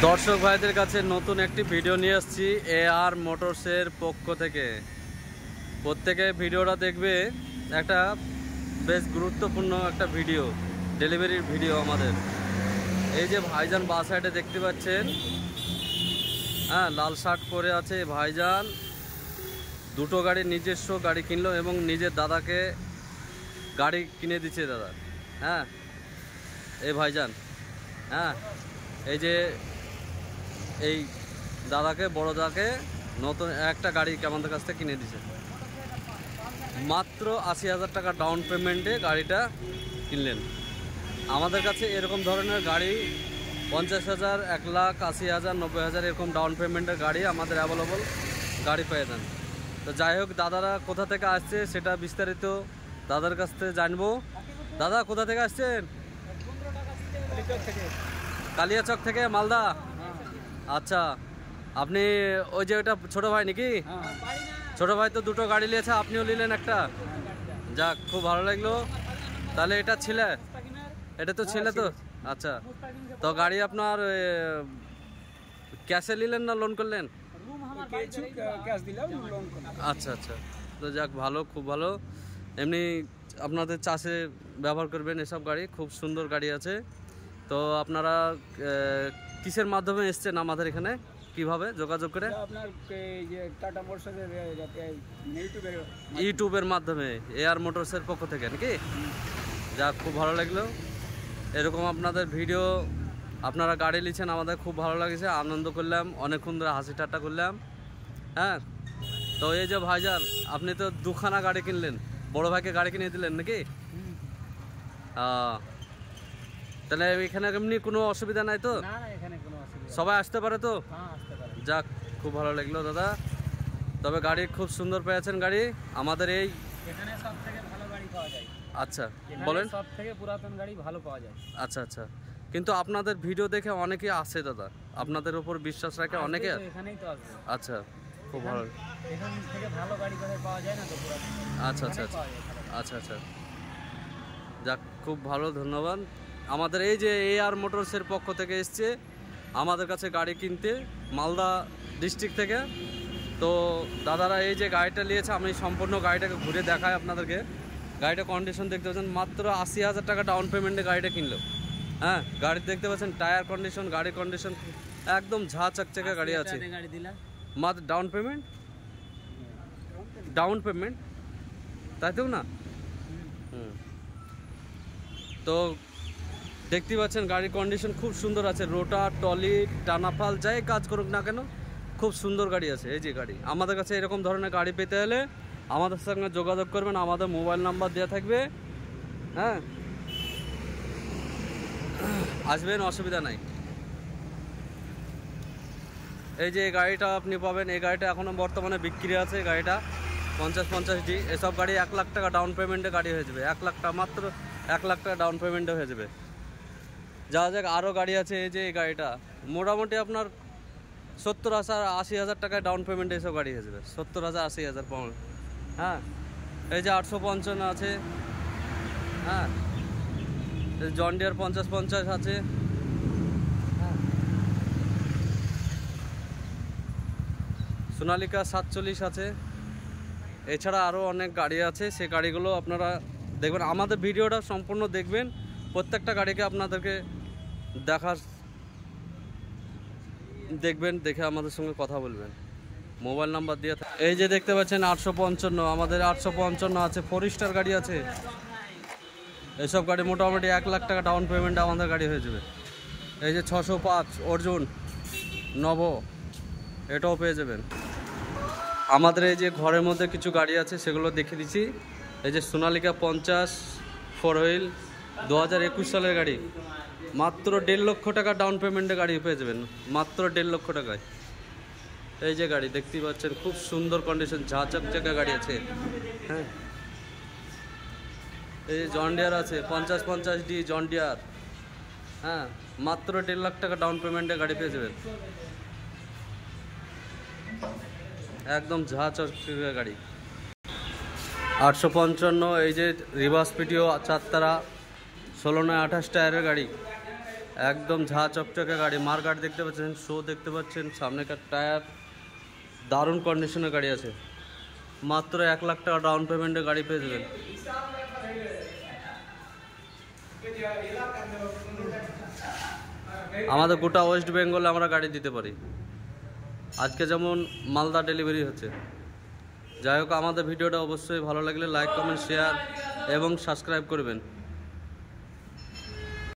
দর্শক ভাইদের কাছে নতুন একটি ভিডিও নিয়ে আসছি এআর মোটরসের পক্ষ থেকে। প্রত্যেকে ভিডিওটা দেখবে, একটা বেশ গুরুত্বপূর্ণ একটা ভিডিও, ডেলিভারির ভিডিও আমাদের। এই যে ভাইজান বাঁ সাইডে দেখতে পাচ্ছেন, হ্যাঁ, লাল শার্ট পরে আছে ভাইজান। দুটো গাড়ি, নিজস্ব গাড়ি কিনলো এবং নিজের দাদাকে গাড়ি কিনে দিচ্ছে দাদা। হ্যাঁ, এই ভাইজান, হ্যাঁ, এই যে এই দাদাকে, বড় দাদাকে নতুন একটা গাড়ি আমাদের কাছ থেকে কিনে দিছে। মাত্র ৮০,০০০ টাকা ডাউন পেমেন্টে গাড়িটা কিনলেন। আমাদের কাছে এরকম ধরনের গাড়ি ৫০,০০০, ১,০০,০০০, ৮০,০০০, ৯০,০০০ এরকম ডাউন পেমেন্টের গাড়ি আমাদের অ্যাভেলেবল গাড়ি পেয়ে যান। তো যাই হোক, দাদারা কোথা থেকে আসছে সেটা বিস্তারিত দাদার কাছ থেকে জানবো। দাদা, কোথা থেকে আসছেন? কালিয়াচক থেকে, মালদা। আচ্ছা, আপনি ওই যে ওটা ছোট ভাই নাকি? ছোট ভাই তো দুটো গাড়ি নিয়েছে, আপনিও নিলেন একটা। যাক, খুব ভালো লাগলো। তাহলে এটা ছেলে, এটা তো ছেলে তো। আচ্ছা, তো গাড়ি আপনার ক্যাশে নিলেন না লোন করলেন? আচ্ছা আচ্ছা, তো যাক, ভালো, খুব ভালো। এমনি আপনাদের চাষে ব্যবহার করবেন এসব গাড়ি, খুব সুন্দর গাড়ি আছে। তো আপনারা কিসের মাধ্যমে এসছেন আমাদের এখানে, কিভাবে যোগাযোগ করে? ইউটিউবের মাধ্যমে, এআর মোটরসের পক্ষ থেকে নাকি? যাক, খুব ভালো লাগলো। এরকম আপনাদের ভিডিও, আপনারা গাড়ি নিচ্ছেন, আমাদের খুব ভালো লাগছে, আনন্দ করলাম, অনেকক্ষণ ধরে হাসি ঠাট্টা করলাম। হ্যাঁ, তো এই যে ভাইজান, আপনি তো দুখানা গাড়ি কিনলেন, বড় ভাইকে গাড়ি কিনে দিলেন নাকি? তাহলে এখানে এমনি কোনো অসুবিধা নাই তো? সবাই আসতে পারে তো? যাক, খুব ভালো লাগলো দাদা। তবে গাড়ি খুব সুন্দর পেয়েছেন গাড়ি আমাদের এই এখানে সব থেকে ভালো গাড়ি পাওয়া যায়। আচ্ছা, বলেন। সব থেকে পুরাতন গাড়ি ভালো পাওয়া যায়। আচ্ছা আচ্ছা, কিন্তু আপনাদের ভিডিও দেখে অনেকে আসে দাদা, আপনাদের উপর বিশ্বাস রাখে অনেকে। এখানেই তো আসবে। আচ্ছা, খুব ভালো। এখান থেকে ভালো গাড়ি কোথায় পাওয়া যায় না তো পুরাতন। আচ্ছা আচ্ছা আচ্ছা আচ্ছা, যাক, খুব ভালো, ধন্যবাদ। আমাদের এই যে এআর মোটরসের পক্ষ থেকে এসছে আমাদের কাছে গাড়ি কিনতে, মালদা ডিস্ট্রিক্ট থেকে। তো দাদারা এই যে গাড়িটা নিয়েছে, আমি সম্পূর্ণ গাড়িটাকে ঘুরে দেখাই আপনাদেরকে। গাড়িটা কন্ডিশন দেখতে পাচ্ছেন, মাত্র ৮০,০০০ টাকা ডাউন পেমেন্টে গাড়িটা কিনলো। হ্যাঁ, গাড়ি দেখতে পাচ্ছেন, টায়ার কন্ডিশন, গাড়ির কন্ডিশন একদম ঝা চকচকে গাড়ি আছে। মাত্র ডাউন পেমেন্ট, ডাউন পেমেন্ট, তাই তো না? তো দেখতে পাচ্ছেন গাড়ির কন্ডিশন খুব সুন্দর আছে, রোটার, টলি, টানাফাল যাই কাজ করুক না কেন, খুব সুন্দর গাড়ি আছে। এই যে গাড়ি, আমাদের কাছে এরকম ধরনের গাড়ি পেতে হলে আমাদের সঙ্গে যোগাযোগ করবেন, আমাদের মোবাইল নাম্বার দেওয়া থাকবে। হ্যাঁ, আসবেন, অসুবিধা নাই। এই যে গাড়িটা আপনি পাবেন, এই গাড়িটা এখনও বর্তমানে বিক্রি আছে। গাড়িটা 50-50D, এসব গাড়ি 1,00,000 টাকা ডাউন পেমেন্টে গাড়ি হয়ে যাবে। 1,00,000 টাকা, মাত্র 1,00,000 টাকা ডাউন পেমেন্টে হয়ে যাবে। যাওয়া যাক, আরও গাড়ি আছে। এই যে এই গাড়িটা মোটামুটি আপনার 70,000-80,000 টাকায় ডাউন পেমেন্টে এসব গাড়ি হয়ে যাবে। 70,000-80,000 পাউন্ড। হ্যাঁ, এই যে 855 আছে। হ্যাঁ, জন ডিয়ার 50-50 আছে। সোনালিকা 47 আছে। এছাড়া আরও অনেক গাড়ি আছে, সেই গাড়িগুলো আপনারা দেখবেন, আমাদের ভিডিওটা সম্পূর্ণ দেখবেন। প্রত্যেকটা গাড়িকে আপনাদেরকে দেখবেন, দেখে আমাদের সঙ্গে কথা বলবেন, মোবাইল নাম্বার দিয়ে। এই যে দেখতে পাচ্ছেন 855, আমাদের 855 আছে। 4 স্টার গাড়ি আছে। এসব গাড়ি মোটামুটি 1,00,000 টাকা ডাউন পেমেন্টে আমাদের গাড়ি হয়ে যাবে। এই যে 605 অর্জুন নব, এটাও পেয়ে যাবেন। আমাদের এই যে ঘরের মধ্যে কিছু গাড়ি আছে, সেগুলো দেখে দিচ্ছি। এই যে সোনালিকা 50 4 হুইল 2021 সালের গাড়ি, মাত্র 1.5 লক্ষ টাকা ডাউন পেমেন্টে গাড়ি পেয়ে যাবেন, মাত্র 1.5 লক্ষ টাকায়। এই যে গাড়ি দেখতেই পাচ্ছেন, খুব সুন্দর কন্ডিশন, ঝা চকচকে গাড়ি আছে। হ্যাঁ, এই যে জন ডিয়ার আছে 50-50D জন ডিয়ার। হ্যাঁ, মাত্র 1.5 লাখ টাকা ডাউন পেমেন্টে গাড়ি পেয়ে যাবেন, একদম ঝা চকচকে গাড়ি। 855, এই যে রিভার্স পিটিও 4 তারা 16-28 টায়ারের গাড়ি। একদম ঝা চকচকে গাড়ি, মার্কার দেখতে পাচ্ছেন, শো দেখতে পাচ্ছেন, সামনেকার টায়ার দারুণ কন্ডিশনের গাড়ি আছে। মাত্র 1 লাখ টাকা ডাউন পেমেন্টে গাড়ি পেয়ে যাবেন। আমাদের গোটা ওয়েস্ট বেঙ্গলে আমরা গাড়ি দিতে পারি। আজকে যেমন মালদা ডেলিভারি হচ্ছে। যাই হোক, আমাদের ভিডিওটা অবশ্যই ভালো লাগলে লাইক, কমেন্ট, শেয়ার এবং সাবস্ক্রাইব করবেন।